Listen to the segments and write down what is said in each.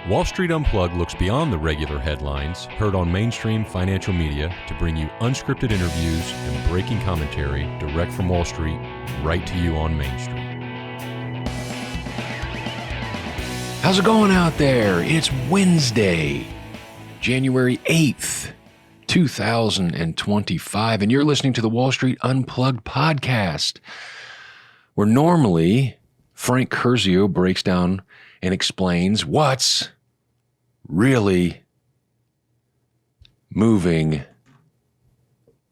Wall Street Unplugged looks beyond the regular headlines heard on mainstream financial media to bring you unscripted interviews and breaking commentary direct from Wall Street right to you on Main Street. How's it going out there? It's Wednesday, January 8th, 2025, and you're listening to the Wall Street Unplugged podcast, where normally Frank Curzio breaks down and explains what's really moving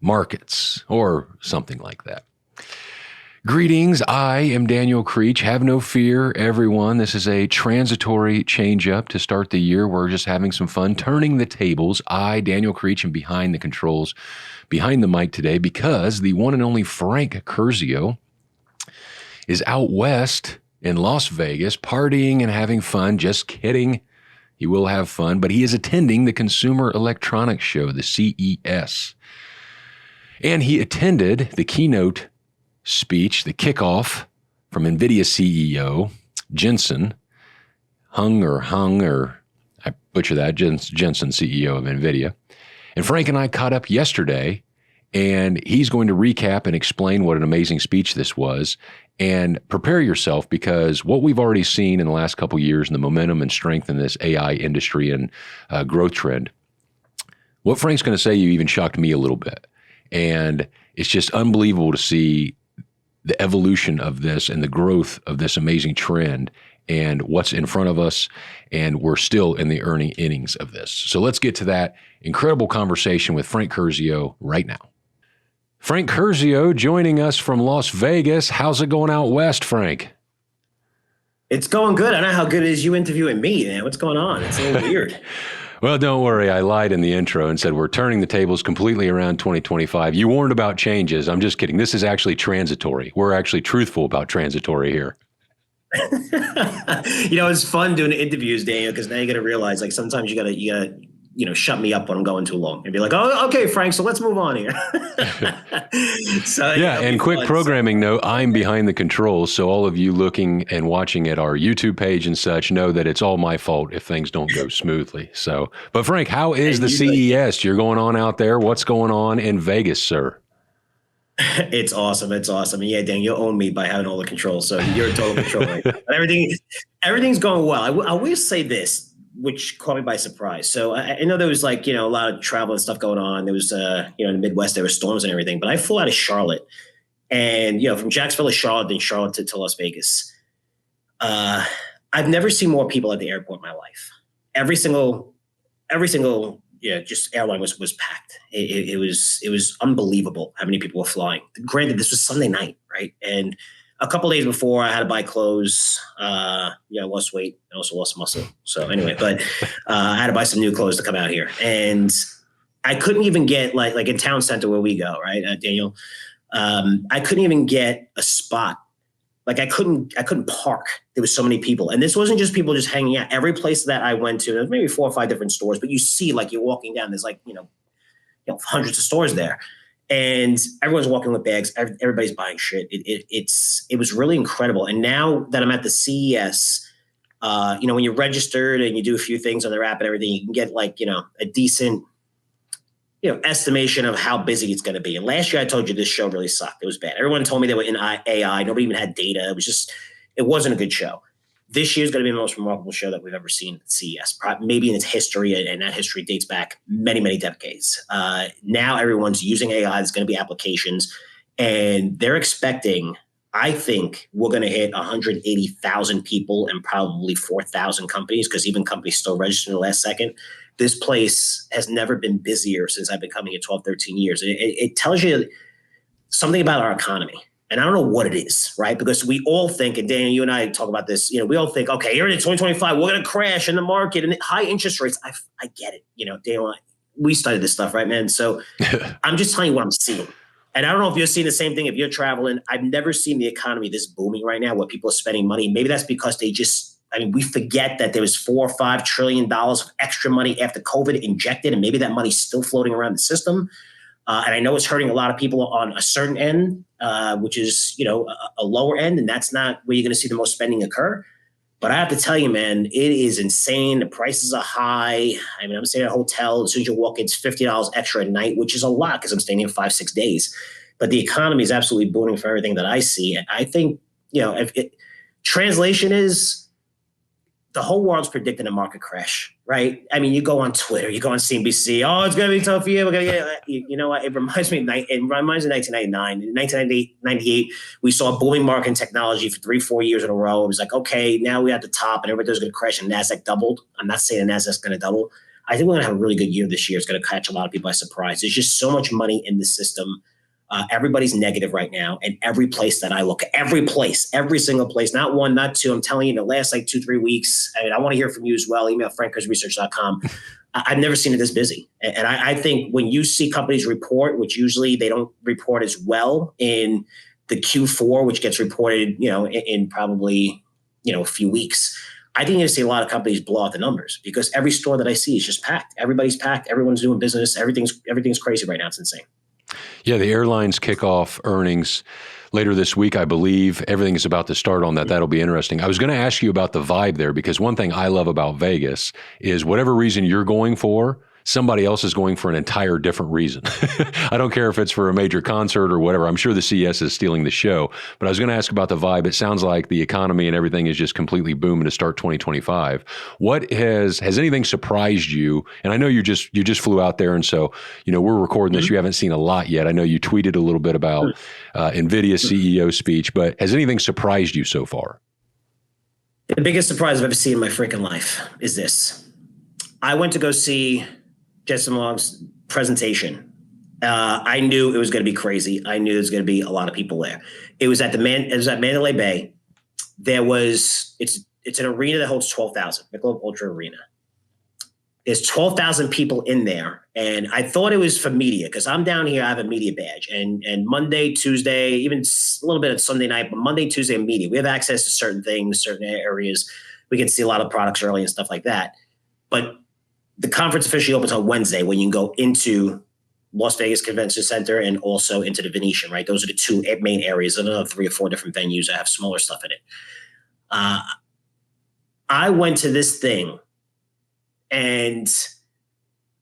markets or something like that. Greetings, I am Daniel Creech. Have no fear, everyone. This is a transitory change-up to start the year. We're just having some fun, turning the tables. I, Daniel Creech, am behind the controls, behind the mic today because the one and only Frank Curzio is out west in Las Vegas, partying and having fun. Just kidding. He will have fun, but he is attending the Consumer Electronics Show, the CES. And he attended the keynote speech, the kickoff from Nvidia CEO, Jensen, I butcher that, Jensen, CEO of Nvidia. And Frank and I caught up yesterday, and he's going to recap and explain what an amazing speech this was. And prepare yourself, because what we've already seen in the last couple of years and the momentum and strength in this AI industry and growth trend, what Frank's going to say, you even shocked me a little bit. And it's just unbelievable to see the evolution of this and the growth of this amazing trend and what's in front of us. And we're still in the earning innings of this. So let's get to that incredible conversation with Frank Curzio right now. Frank Curzio joining us from Las Vegas. How's it going out west, Frank? It's going good. I don't know how good it is you interviewing me, man. What's going on? It's a little weird. Well, don't worry. I lied in the intro and said we're turning the tables completely around 2025. You warned about changes. I'm just kidding. This is actually transitory. We're actually truthful about transitory here. It's fun doing interviews, Daniel, because now you got to realize, like, sometimes you gotta shut me up when I'm going too long and be like, oh, okay, Frank, so let's move on here. And quick programming note, I'm behind the controls. So all of you looking and watching at our YouTube page and such know that it's all my fault if things don't go smoothly. So, but Frank, how is the CES? You're going on out there. What's going on in Vegas, sir? It's awesome. It's awesome. And yeah, Dan, you own me by having all the controls. So you're in total control right now. But everything's going well. I will say this, which caught me by surprise. So I know there was a lot of travel and stuff going on. There was, in the Midwest, there were storms and everything, but I flew out of Charlotte and, from Jacksonville to Charlotte, then Charlotte to Las Vegas. I've never seen more people at the airport in my life. Every single, just airline was packed. It was unbelievable how many people were flying. Granted, this was Sunday night, right? And a couple of days before, I had to buy clothes. I lost weight. I also lost muscle. So anyway, but I had to buy some new clothes to come out here. And I couldn't even get like in town center where we go, right, Daniel? I couldn't even get a spot. Like I couldn't park. There was so many people. And this wasn't just people just hanging out. Every place that I went to, there's maybe 4 or 5 different stores, but you see, you're walking down, there's hundreds of stores there. And everyone's walking with bags. Everybody's buying shit. It was really incredible. And now that I'm at the CES, when you're registered and you do a few things on their app and everything, you can get a decent, estimation of how busy it's going to be. And last year I told you this show really sucked. It was bad. Everyone told me they were in AI. Nobody even had data. It wasn't a good show. This year is going to be the most remarkable show that we've ever seen at CES, maybe in its history, and that history dates back many, many decades. Now everyone's using AI. There's going to be applications, and they're expecting, I think, we're going to hit 180,000 people and probably 4,000 companies, because even companies still register in the last second. This place has never been busier since I've been coming here 12, 13 years. It tells you something about our economy. And I don't know what it is, right? Because we all think, and Daniel, you and I talk about this, we all think, okay, here in 2025, we're going to crash in the market and high interest rates. I get it. Daniel, we studied this stuff, right, man? So I'm just telling you what I'm seeing. And I don't know if you're seeing the same thing if you're traveling. I've never seen the economy this booming right now where people are spending money. Maybe that's because we forget that there was $4 or $5 trillion of extra money after COVID injected, and maybe that money's still floating around the system. And I know it's hurting a lot of people on a certain end, which is, a lower end, and that's not where you're going to see the most spending occur. But I have to tell you, man, it is insane. The prices are high. I mean, I'm staying at a hotel. As soon as you walk in, it's $50 extra a night, which is a lot because I'm staying here 5-6 days. But the economy is absolutely booming for everything that I see. And I think, translation is the whole world's predicting a market crash, right? I mean, you go on Twitter, you go on CNBC. Oh, it's going to be tough for you. We're going to get, you know what? It reminds me of 1999. In 1998, we saw a booming market in technology for 3-4 years in a row. It was like, okay, now we're at the top and everybody's going to crash and NASDAQ doubled. I'm not saying the NASDAQ's going to double. I think we're going to have a really good year this year. It's going to catch a lot of people by surprise. There's just so much money in the system. Everybody's negative right now. And every place that I look, every single place, not one, not two. I'm telling you, the last 2-3 weeks, I mean, I want to hear from you as well. Email frankcurzresearch.com. I've never seen it this busy. And I think when you see companies report, which usually they don't report as well in the Q4, which gets reported, in probably, a few weeks, I think you're going to see a lot of companies blow out the numbers because every store that I see is just packed. Everybody's packed. Everyone's doing business. Everything's crazy right now. It's insane. Yeah, the airlines kick off earnings later this week, I believe. Everything is about to start on that. That'll be interesting. I was going to ask you about the vibe there because one thing I love about Vegas is whatever reason you're going for, somebody else is going for an entire different reason. I don't care if it's for a major concert or whatever. I'm sure the CES is stealing the show, but I was going to ask about the vibe. It sounds like the economy and everything is just completely booming to start 2025. What has anything surprised you? And I know you just flew out there, and so we're recording this. You haven't seen a lot yet. I know you tweeted a little bit about Nvidia's CEO speech, but has anything surprised you so far? The biggest surprise I've ever seen in my freaking life is this. I went to go see Jensen Huang's presentation. I knew it was going to be crazy. I knew there was going to be a lot of people there. It was at Mandalay Bay. It's an arena that holds 12,000, Michelob Ultra Arena. There's 12,000 people in there, and I thought it was for media because I'm down here. I have a media badge, and Monday, Tuesday, even a little bit of Sunday night, but Monday, Tuesday, media. We have access to certain things, certain areas. We can see a lot of products early and stuff like that. But the conference officially opens on Wednesday when you can go into Las Vegas Convention Center and also into the Venetian, right? Those are the two main areas. I have 3 or 4 different venues that have smaller stuff in it. I went to this thing, and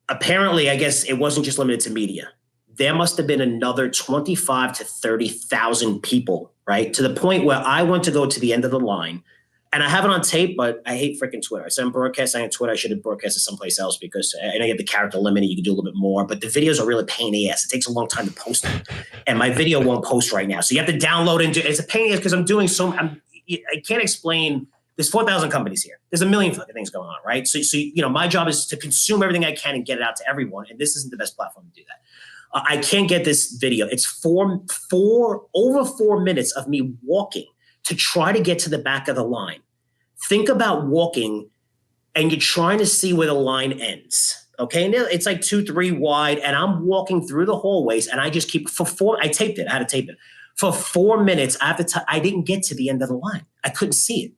apparently, I guess it wasn't just limited to media. There must have been another 25 to 30,000 people, right? To the point where I went to go to the end of the line. And I have it on tape, but I hate freaking Twitter. I said I'm broadcasting on Twitter. I should have broadcasted someplace else because I get the character limit. You can do a little bit more, but the videos are really a pain in the ass. It takes a long time to post them, and my video won't post right now. So you have to download it. It's a pain in the ass because I'm doing I can't explain. There's 4,000 companies here. There's a million fucking things going on, right? So my job is to consume everything I can and get it out to everyone. And this isn't the best platform to do that. I can't get this video. It's over 4 minutes of me walking to try to get to the back of the line. Think about walking and you're trying to see where the line ends. Okay. And it's 2-3 wide, and I'm walking through the hallways, and I just keep I taped it. I had to tape it for 4 minutes. I didn't get to the end of the line. I couldn't see it.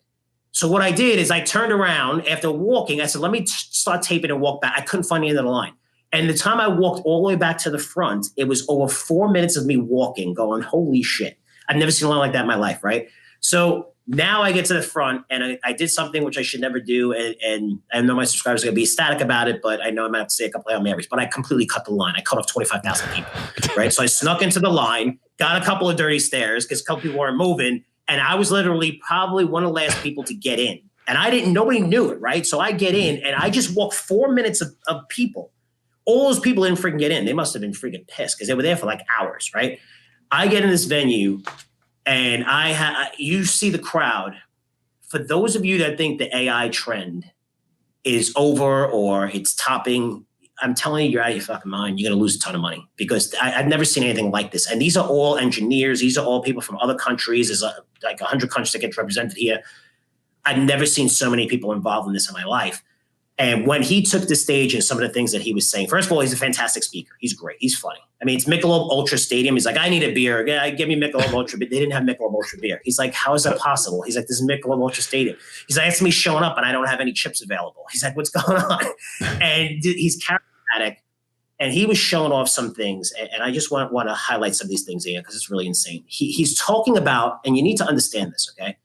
So what I did is I turned around after walking. I said, let me start taping and walk back. I couldn't find the end of the line. And the time I walked all the way back to the front, it was over 4 minutes of me walking going, holy shit. I've never seen a line like that in my life. Right. So now I get to the front, and I did something which I should never do. And I know my subscribers are going to be ecstatic about it, but I know I'm going to have to say a couple of Hail Marys, but I completely cut the line. I cut off 25,000 people, right? So I snuck into the line, got a couple of dirty stares because a couple people weren't moving. And I was literally probably one of the last people to get in. And nobody knew it, right? So I get in, and I just walked 4 minutes of people. All those people didn't freaking get in. They must have been freaking pissed because they were there for hours, right? I get in this venue, and you see the crowd. For those of you that think the AI trend is over or it's topping, I'm telling you, you're out of your fucking mind. You're going to lose a ton of money because I've never seen anything like this. And these are all engineers. These are all people from other countries. There's 100 countries that get represented here. I've never seen so many people involved in this in my life. And when he took the stage and some of the things that he was saying, first of all, he's a fantastic speaker. He's great. He's funny. I mean, it's Michelob Ultra Stadium. He's like, I need a beer. Give me Michelob Ultra. But they didn't have Michelob Ultra beer. He's like, how is that possible? He's like, this is Michelob Ultra Stadium. He's like, it's me showing up and I don't have any chips available. He's like, what's going on? And he's charismatic. And he was showing off some things. And I just want to highlight some of these things here because it's really insane. He's talking about, and you need to understand this, okay?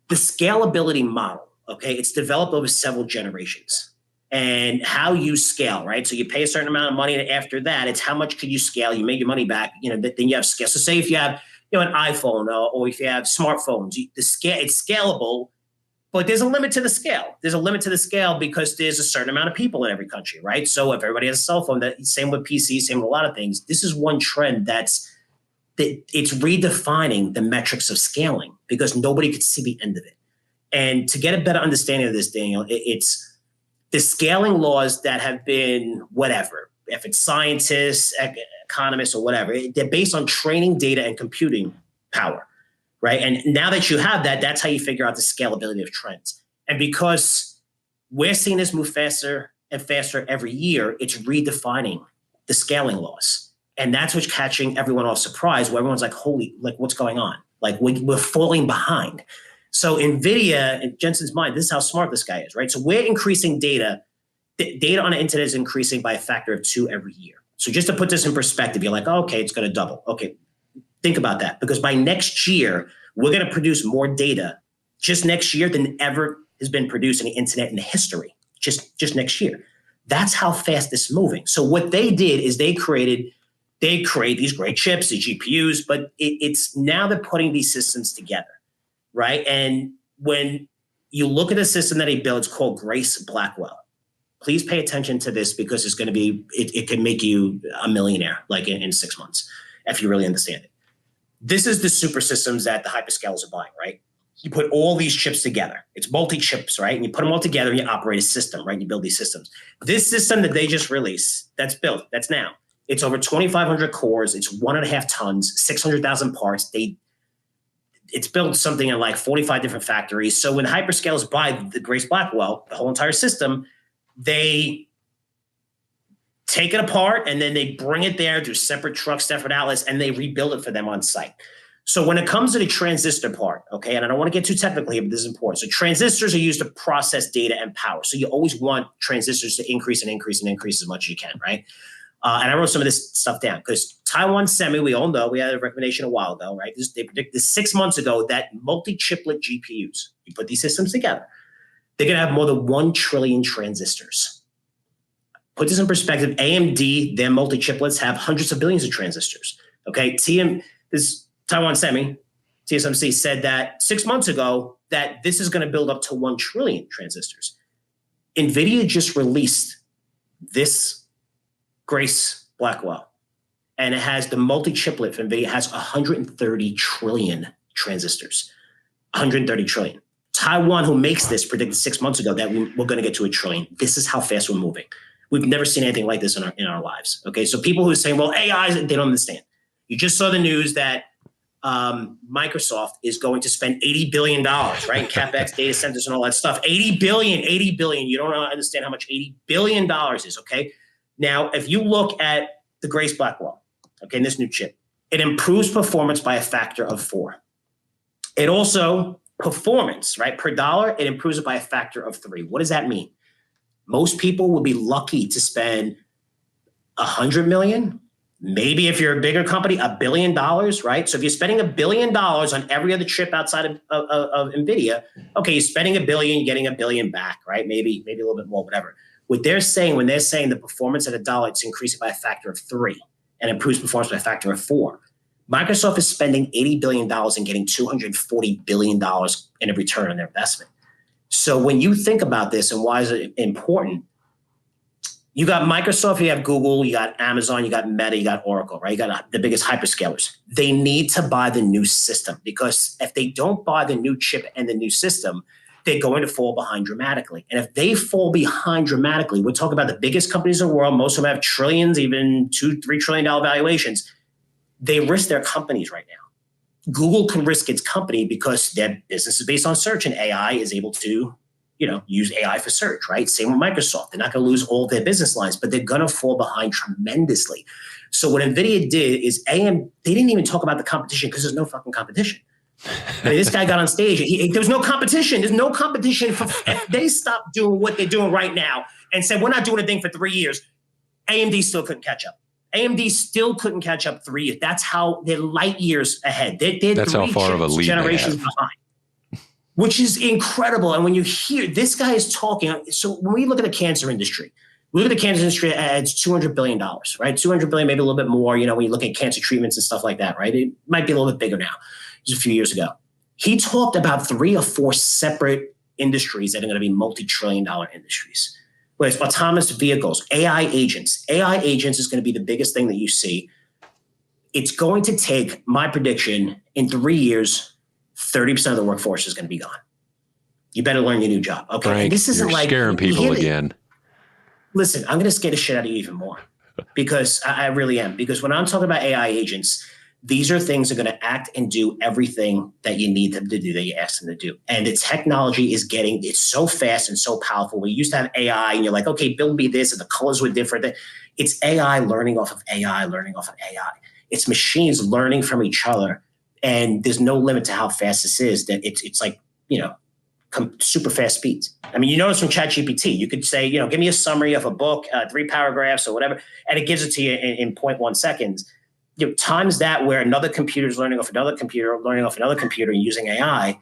the scalability model, okay, it's developed over several generations. And how you scale, right? So you pay a certain amount of money, and after that, it's how much could you scale? You make your money back, then you have scale. So say if you have, an iPhone or if you have smartphones, it's scalable, but there's a limit to the scale. There's a limit to the scale because there's a certain amount of people in every country, right? So if everybody has a cell phone, same with PCs, same with a lot of things. This is one trend that it's redefining the metrics of scaling because nobody could see the end of it. And to get a better understanding of this, Daniel, it's the scaling laws that have been whatever, if it's scientists, economists, or whatever, they're based on training data and computing power, right? And now that you have that, that's how you figure out the scalability of trends. And because we're seeing this move faster and faster every year, it's redefining the scaling laws. And that's what's catching everyone off surprise, where everyone's like, what's going on? Like we're falling behind. So NVIDIA, in Jensen's mind, this is how smart this guy is, right? So we're increasing data. Data on the internet is increasing by a factor of 2 every year. So just to put this in perspective, you're like, okay, it's going to double. Okay, think about that. Because by next year, we're going to produce more data just next year than ever has been produced in the internet in history, just next year. That's how fast this is moving. So what they did is they create these great chips, the GPUs, but it's now they're putting these systems together. Right. And when you look at the system that he built, it's called Grace Blackwell. Please pay attention to this because it's going to be, it can make you a millionaire like in 6 months, if you really understand it. This is the super systems that the hyperscalers are buying, right? You put all these chips together. It's multi-chips, right? And you put them all together and you operate a system, right? You build these systems. This system that they just released, that's built, that's now. It's over 2,500 cores. It's 1.5 tons, 600,000 parts. It's built something in like 45 different factories. So when hyperscalers buy the Grace Blackwell, the whole entire system, they take it apart and then they bring it there through separate trucks, separate outlets, and they rebuild it for them on site. So when it comes to the transistor part, okay, and I don't want to get too technical here, but this is important. So transistors are used to process data and power. So you always want transistors to increase and increase and increase as much as you can, right? And I wrote some of this stuff down because Taiwan Semi, we all know, we had a recommendation a while ago, right? They predicted 6 months ago that multi-chiplet GPUs, you put these systems together, they're going to have more than 1 trillion transistors. Put this in perspective, AMD, their multi-chiplets have hundreds of billions of transistors, okay? This Taiwan Semi, TSMC, said that 6 months ago that this is going to build up to 1 trillion transistors. NVIDIA just released this Grace Blackwell, and it has the multi-chiplet from NVIDIA has 130 trillion transistors, 130 trillion. Taiwan, who makes this, predicted 6 months ago that we're going to get to 1 trillion. This is how fast we're moving. We've never seen anything like this in our lives. Okay, so people who are saying, well, AI, they don't understand. You just saw the news that Microsoft is going to spend $80 billion, right? In CapEx, data centers, and all that stuff. 80 billion. You don't understand how much $80 billion is, okay? Now, if you look at the Grace Blackwell, okay, in this new chip, it improves performance by a factor of 4. It also, performance, right, per dollar, it improves it by a factor of 3. What does that mean? Most people will be lucky to spend $100 million, maybe if you're a bigger company, $1 billion, right? So if you're spending $1 billion on every other chip outside of NVIDIA, okay, you're spending $1 billion, getting $1 billion back, right? Maybe a little bit more, whatever. What they're saying, when they're saying the performance at $1, it's increasing by a factor of 3 and improves performance by a factor of 4. Microsoft is spending $80 billion and getting $240 billion in a return on their investment. So when you think about this and why is it important, you got Microsoft, you have Google, you got Amazon, you got Meta, you got Oracle, right? You got the biggest hyperscalers. They need to buy the new system because if they don't buy the new chip and the new system, they're going to fall behind dramatically. And if they fall behind dramatically, we're talking about the biggest companies in the world. Most of them have trillions, even $2-3 trillion valuations. They risk their companies right now. Google can risk its company because their business is based on search and AI is able to, use AI for search, right? Same with Microsoft. They're not going to lose all their business lines, but they're going to fall behind tremendously. So what NVIDIA did is they didn't even talk about the competition because there's no fucking competition. I mean, this guy got on stage. There was no competition. There's no competition. If they stopped doing what they're doing right now and said, we're not doing a thing for 3 years, AMD still couldn't catch up. AMD still couldn't catch up 3 years. That's how they're light years ahead. They're That's how far of a lead generations behind. which is incredible. And when you hear this guy is talking, so when we look at the cancer industry, we look at the cancer industry it's $200 billion, right? $200 billion, maybe a little bit more, when you look at cancer treatments and stuff like that, right? It might be a little bit bigger now. It was a few years ago. He talked about 3 or 4 separate industries that are going to be multi-trillion-dollar industries. Whether it's autonomous vehicles, AI agents. AI agents is going to be the biggest thing that you see. It's going to take, my prediction, in 3 years, 30% of the workforce is going to be gone. You better learn your new job. Okay. Frank, this isn't you're like scaring people again. Listen, I'm going to scare the shit out of you even more because I really am. Because when I'm talking about AI agents, these are things that are going to act and do everything that you need them to do, that you ask them to do. And the technology is it's so fast and so powerful. We used to have AI and you're like, okay, build me this and the colors were different. It's AI learning off of AI, learning off of AI. It's machines learning from each other. And there's no limit to how fast this is. That it's like, super fast speeds. I mean, you notice from ChatGPT, you could say, give me a summary of a book, 3 paragraphs or whatever, and it gives it to you in 0.1 seconds. Times that where another computer is learning off another computer, and using AI,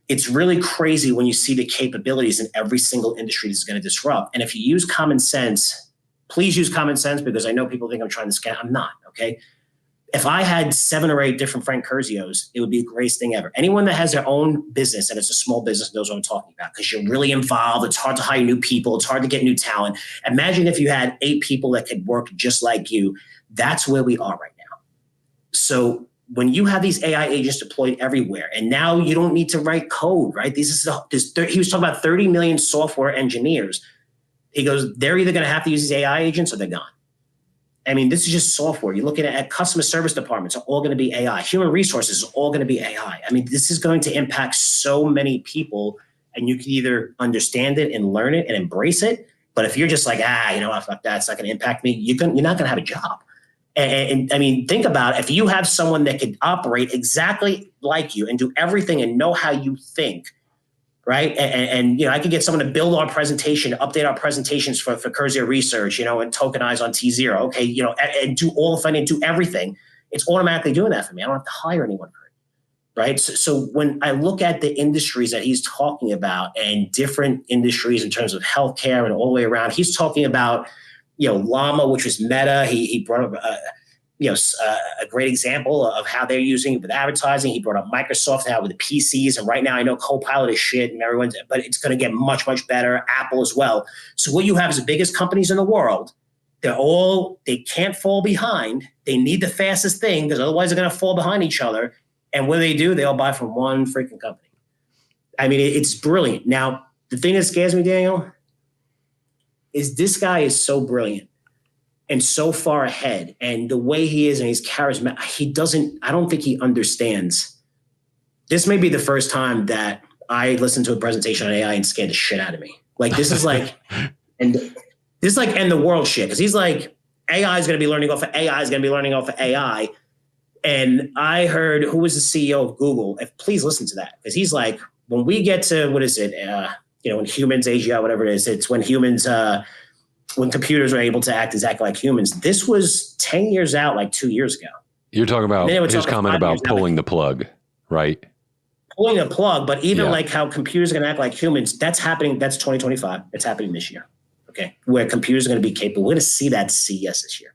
it's really crazy when you see the capabilities in every single industry this is going to disrupt. And if you use common sense, please use common sense, because I know people think I'm trying to scam. I'm not, okay? If I had 7 or 8 different Frank Curzios, it would be the greatest thing ever. Anyone that has their own business and it's a small business knows what I'm talking about, because you're really involved. It's hard to hire new people. It's hard to get new talent. Imagine if you had 8 people that could work just like you. That's where we are right now. So when you have these AI agents deployed everywhere, and now you don't need to write code, right? He was talking about 30 million software engineers. He goes, they're either going to have to use these AI agents or they're gone. I mean, this is just software. You're looking at customer service departments are all going to be AI. Human resources are all going to be AI. I mean, this is going to impact so many people, and you can either understand it and learn it and embrace it. But if you're just like, fuck that, it's not going to impact me, you're not going to have a job. And I mean, think about it. If you have someone that could operate exactly like you and do everything and know how you think, right? And I could get someone to build our presentation, update our presentations for Curzio research, and tokenize on T0. Okay, and do all the funding, do everything. It's automatically doing that for me. I don't have to hire anyone for it, right? So when I look at the industries that he's talking about, and different industries in terms of healthcare and all the way around, he's talking about, Llama, which was Meta. He brought up a great example of how they're using it with advertising. He brought up Microsoft now with the PCs, and right now I know Copilot is shit, and but it's going to get much, much better. Apple as well. So what you have is the biggest companies in the world. They can't fall behind. They need the fastest thing, because otherwise they're going to fall behind each other. And what do? They all buy from one freaking company. I mean, it's brilliant. Now, the thing that scares me, Daniel, is this guy is so brilliant and so far ahead, and the way he is, and he's charismatic. I don't think he understands. This may be the first time that I listened to a presentation on AI and scared the shit out of me. Like, this is like, end the world shit. Cause he's like, AI is going to be learning off of AI is going to be learning off of AI. And I heard, who was the CEO of Google? Please listen to that. Cause he's like, when we get to, what is it? When humans, AGI, whatever it is, it's when humans, when computers are able to act exactly like humans. This was 10 years out, like 2 years ago. You're talking about his comment about pulling the plug, right? Pulling the plug, but even like how computers are going to act like humans, that's happening. That's 2025. It's happening this year. Okay. Where computers are going to be capable. We're going to see that CES this year.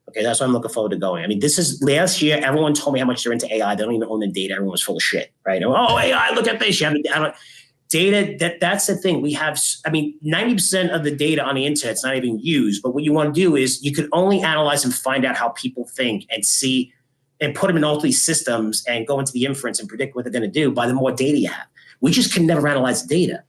Okay. That's why I'm looking forward to going. I mean, this is last year. Everyone told me how much they're into AI. They don't even own the data. Everyone was full of shit, right? Oh, AI, look at this. You have data, that's the thing. We have, 90% of the data on the internet's not even used. But what you want to do is you could only analyze and find out how people think and see and put them in all these systems and go into the inference and predict what they're going to do by the more data you have. We just can never analyze the data,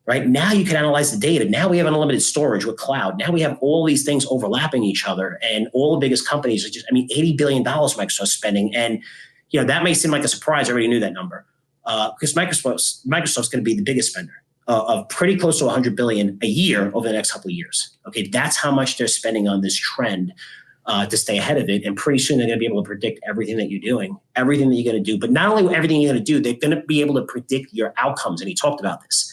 right? Now you can analyze the data. Now we have unlimited storage with cloud. Now we have all these things overlapping each other, and all the biggest companies are just, $80 billion Microsoft's spending. And, that may seem like a surprise. I already knew that number. Because Microsoft's going to be the biggest spender of pretty close to $100 billion a year over the next couple of years. Okay, that's how much they're spending on this trend to stay ahead of it. And pretty soon they're going to be able to predict everything that you're doing, everything that you're going to do. But not only everything you're going to do, they're going to be able to predict your outcomes. And he talked about this.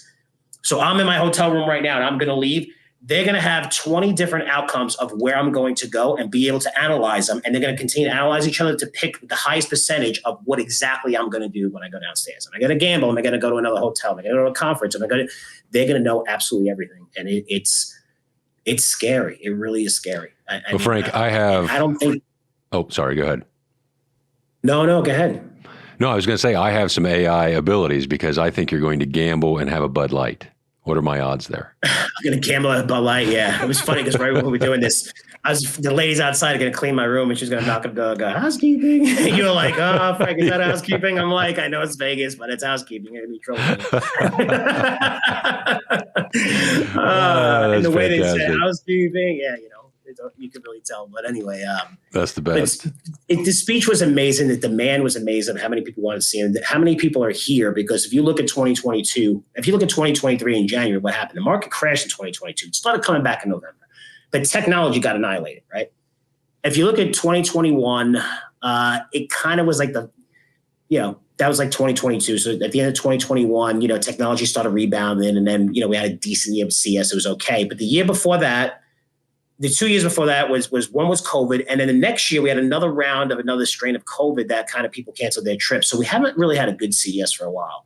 So I'm in my hotel room right now, and I'm going to leave. they're going to have 20 different outcomes of where I'm going to go and be able to analyze them. And they're going to continue to analyze each other to pick the highest percentage of what exactly I'm going to do when I go downstairs. Am I going to gamble? Am I going to go to another hotel? Am I going to go to a conference? They're going to know absolutely everything. And it's scary. It really is scary. Frank, I don't think. Oh, sorry. Go ahead. No, go ahead. No, I was going to say I have some AI abilities because I think you're going to gamble and have a Bud Light. What are my odds there? I'm going to gamble at Bud Light. Yeah. It was funny because right when we were doing this, the ladies outside are going to clean my room and she's going to knock on the door and go, housekeeping. And you were like, oh, Frank, is that housekeeping? I'm like, I know it's Vegas, but it's housekeeping. You're going to be trouble. And the way they said housekeeping, yeah, you could really tell. But anyway, that's the best. The speech was amazing. The demand was amazing. How many people wanted to see him? How many people are here? Because if you look at 2022, if you look at 2023 in January, what happened? The market crashed in 2022. It started coming back in November, but technology got annihilated, right? If you look at 2021, it kind of was like that was like 2022. So at the end of 2021, technology started rebounding, and then we had a decent year of CS. It was okay, but the year before that. The 2 years before that was one was COVID. And then the next year we had another round of another strain of COVID that kind of people canceled their trips. So we haven't really had a good CES for a while.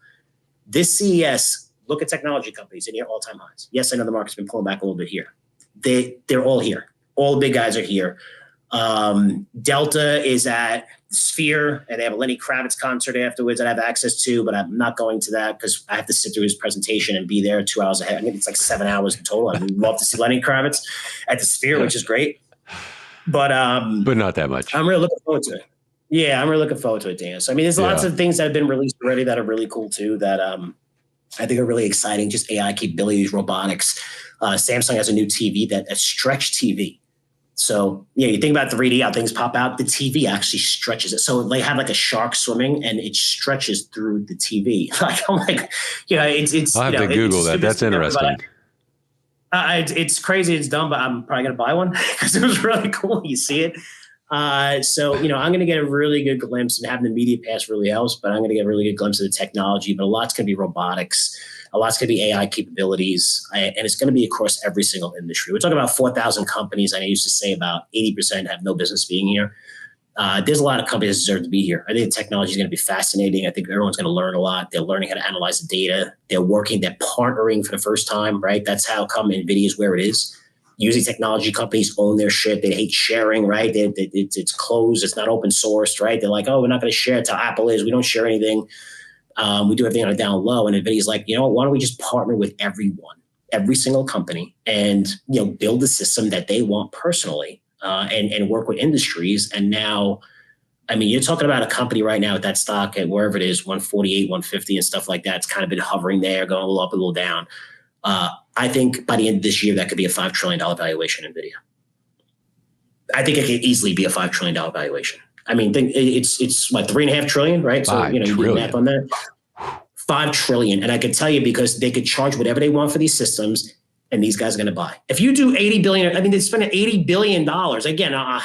This CES, look at technology companies in near all-time highs. Yes, I know the market's been pulling back a little bit here. They're all here. All the big guys are here. Delta is at Sphere, and they have a Lenny Kravitz concert afterwards that I have access to, but I'm not going to that because I have to sit through his presentation and be there 2 hours ahead. I think it's like 7 hours in total. I would love to see Lenny Kravitz at the Sphere, which is great. But not that much. I'm really looking forward to it. Yeah, I'm really looking forward to it, Dan. So, I mean, there's lots of things that have been released already that are really cool too that I think are really exciting. Just AI capabilities, robotics. Samsung has a new TV a stretch TV. So, you think about 3D, how things pop out. The TV actually stretches it. So they have like a shark swimming and it stretches through the TV. I'm like, it's. I'll have to Google that. That's interesting. It's crazy. It's dumb, but I'm probably going to buy one because it was really cool. You see it. So, I'm going to get a really good glimpse, and having the media pass really helps, but I'm going to get a really good glimpse of the technology. But a lot's going to be robotics. A lot's going to be AI capabilities, and it's going to be across every single industry. We're talking about 4,000 companies, and I used to say about 80% have no business being here. There's a lot of companies that deserve to be here. I think the technology is going to be fascinating. I think everyone's going to learn a lot. They're learning how to analyze the data. They're partnering for the first time, right? That's how come NVIDIA is where it is. Usually technology companies own their shit. They hate sharing, right? It's closed. It's not open sourced, right? They're like, oh, we're not going to share it. How Apple is. We don't share anything. We do everything on a down low. And NVIDIA's like, why don't we just partner with everyone, every single company, and build the system that they want personally, and work with industries. And now, I mean, you're talking about a company right now with that stock at wherever it is, 148, 150 and stuff like that. It's kind of been hovering there, going a little up, a little down. I think by the end of this year, that could be a $5 trillion valuation NVIDIA. I think it could easily be a $5 trillion valuation. I mean, it's like $3.5 trillion, right? So, you do math on that. $5 trillion. And I could tell you because they could charge whatever they want for these systems, and these guys are going to buy. If you do $80 billion, I mean, they spend $80 billion again on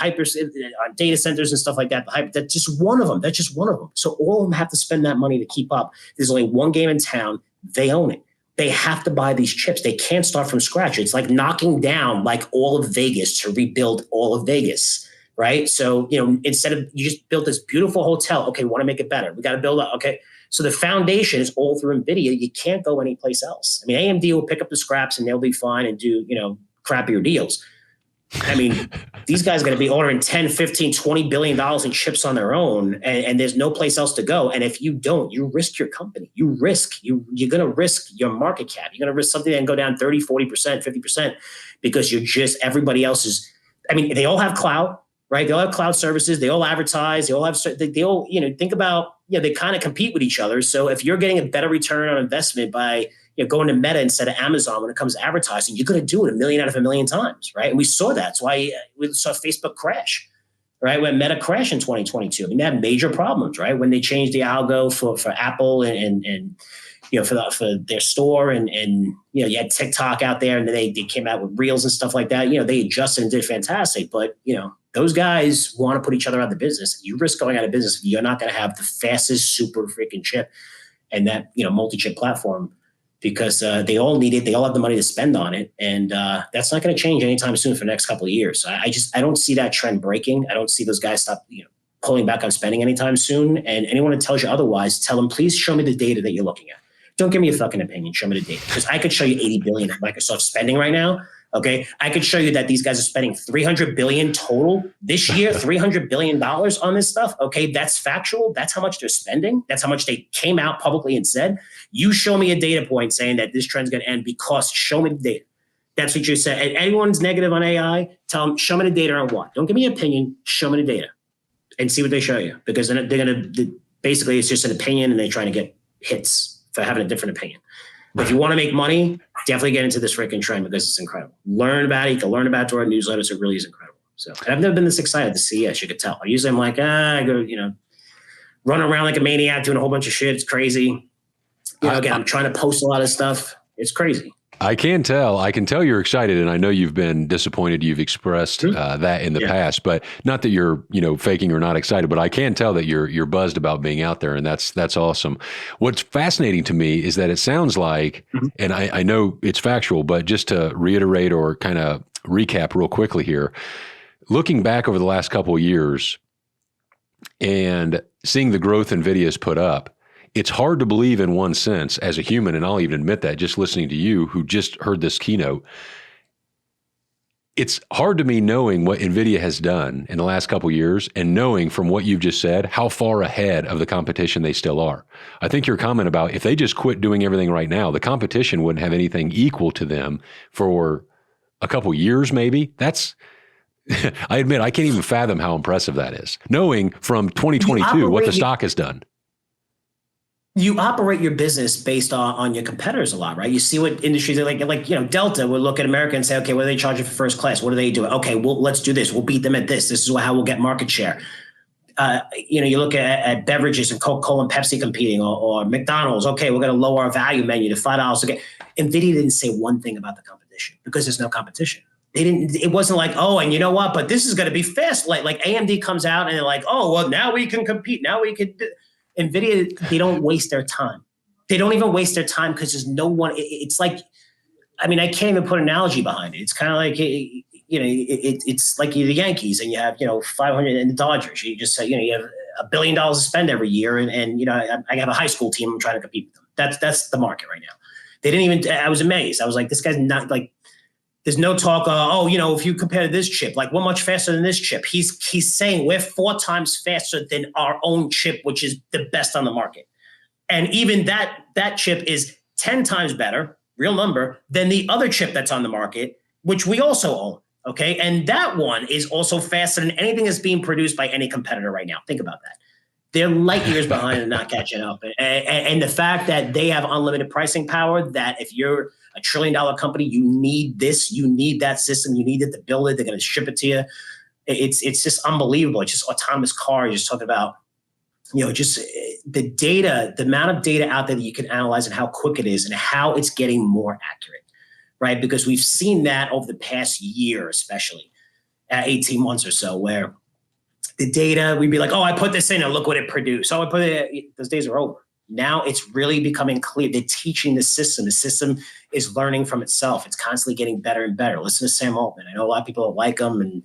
data centers and stuff like that. That's just one of them. That's just one of them. So all of them have to spend that money to keep up. There's only one game in town. They own it. They have to buy these chips. They can't start from scratch. It's like knocking down like all of Vegas to rebuild all of Vegas. Right. So, instead of you just built this beautiful hotel. Okay. We want to make it better. We got to build up. Okay. So the foundation is all through NVIDIA. You can't go anyplace else. I mean, AMD will pick up the scraps and they'll be fine and do, crappier deals. I mean, these guys are going to be ordering 10, 15, $20 billion in chips on their own, and there's no place else to go. And if you don't, you risk your company. You're going to risk your market cap. You're going to risk something that can go down 30, 40%, 50% because everybody else is, I mean, they all have cloud. Right, they all have cloud services. They all advertise. They all think about, they kind of compete with each other. So if you're getting a better return on investment by going to Meta instead of Amazon when it comes to advertising, you're going to do it 1 million out of 1 million times, right? And we saw that. That's why we saw Facebook crash, right? When Meta crashed in 2022, I mean, they had major problems, right? When they changed the algo for Apple and for their store and you had TikTok out there, and then they came out with Reels and stuff like that. They adjusted and did fantastic, but those guys want to put each other out of the business. You risk going out of business if you're not going to have the fastest super freaking chip and that multi-chip platform. because they all need it. They all have the money to spend on it. And that's not going to change anytime soon for the next couple of years. I don't see that trend breaking. I don't see those guys stop, pulling back on spending anytime soon. And anyone that tells you otherwise, tell them, please show me the data that you're looking at. Don't give me a fucking opinion. Show me the data. Because I could show you 80 billion of Microsoft spending right now. Okay. I could show you that these guys are spending 300 billion total this year, $300 billion on this stuff. Okay. That's factual. That's how much they're spending. That's how much they came out publicly and said. You show me a data point saying that this trend's going to end because show me the data. That's what you said. And anyone's negative on AI, tell them, show me the data on what? Don't give me an opinion. Show me the data and see what they show you, because then they're going to basically, it's just an opinion and they're trying to get hits for having a different opinion. But if you want to make money, definitely get into this freaking trend because it's incredible. Learn about it. You can learn about it through our newsletters. It really is incredible. So I've never been this excited to see. As you could tell. Usually I'm like, I go, run around like a maniac doing a whole bunch of shit. It's crazy. Again, I'm trying to post a lot of stuff. It's crazy. I can tell you're excited, and I know you've been disappointed. You've expressed that in the past, but not that you're, faking or not excited, but I can tell that you're buzzed about being out there, and that's awesome. What's fascinating to me is that it sounds like, and I know it's factual, but just to reiterate or kind of recap real quickly here, looking back over the last couple of years and seeing the growth NVIDIA's put up, it's hard to believe in one sense as a human, and I'll even admit that just listening to you who just heard this keynote, it's hard to me knowing what NVIDIA has done in the last couple of years and knowing from what you've just said how far ahead of the competition they still are. I think your comment about if they just quit doing everything right now, the competition wouldn't have anything equal to them for a couple of years maybe. That's I admit I can't even fathom how impressive that is, knowing from 2022 what the stock has done. You operate your business based on your competitors a lot, right? You see what industries are like, Delta would look at America and say, okay, what are they charging for first class? What are they doing? Okay, well, let's do this. We'll beat them at this. This is how we'll get market share. You look at beverages and Coca-Cola and Pepsi competing or McDonald's. Okay, we're going to lower our value menu to $5. Okay. NVIDIA didn't say one thing about the competition because there's no competition. It wasn't like, oh, and you know what, but this is going to be fast. Like AMD comes out and they're like, oh, well, now we can compete. Now we can NVIDIA, they don't waste their time. They don't even waste their time because there's no one. It's like, I can't even put an analogy behind it. It's kind of like, it's like you're the Yankees and you have, 500 and the Dodgers. You just say, you have $1 billion to spend every year. And I have a high school team. I'm trying to compete with them. That's the market right now. They didn't even, I was amazed. I was like, this guy's not like, there's no talk, if you compare this chip, like we're much faster than this chip. He's saying we're 4 times faster than our own chip, which is the best on the market. And even that chip is 10 times better, real number, than the other chip that's on the market, which we also own, okay? And that one is also faster than anything that's being produced by any competitor right now. Think about that. They're light years behind and not catching up. And the fact that they have unlimited pricing power, that if you're a $1 trillion company, you need this, you need that system, you need it to build it, they're going to ship it to you. It's just unbelievable. It's just autonomous cars. You're just talking about, just the data, the amount of data out there that you can analyze and how quick it is and how it's getting more accurate, right? Because we've seen that over the past year, especially 18 months or so, where the data, we'd be like, oh, I put this in and look what it produced. Oh, I put it, those days are over. Now it's really becoming clear. They're teaching the system. The system is learning from itself. It's constantly getting better and better. Listen to Sam Altman. I know a lot of people don't like him and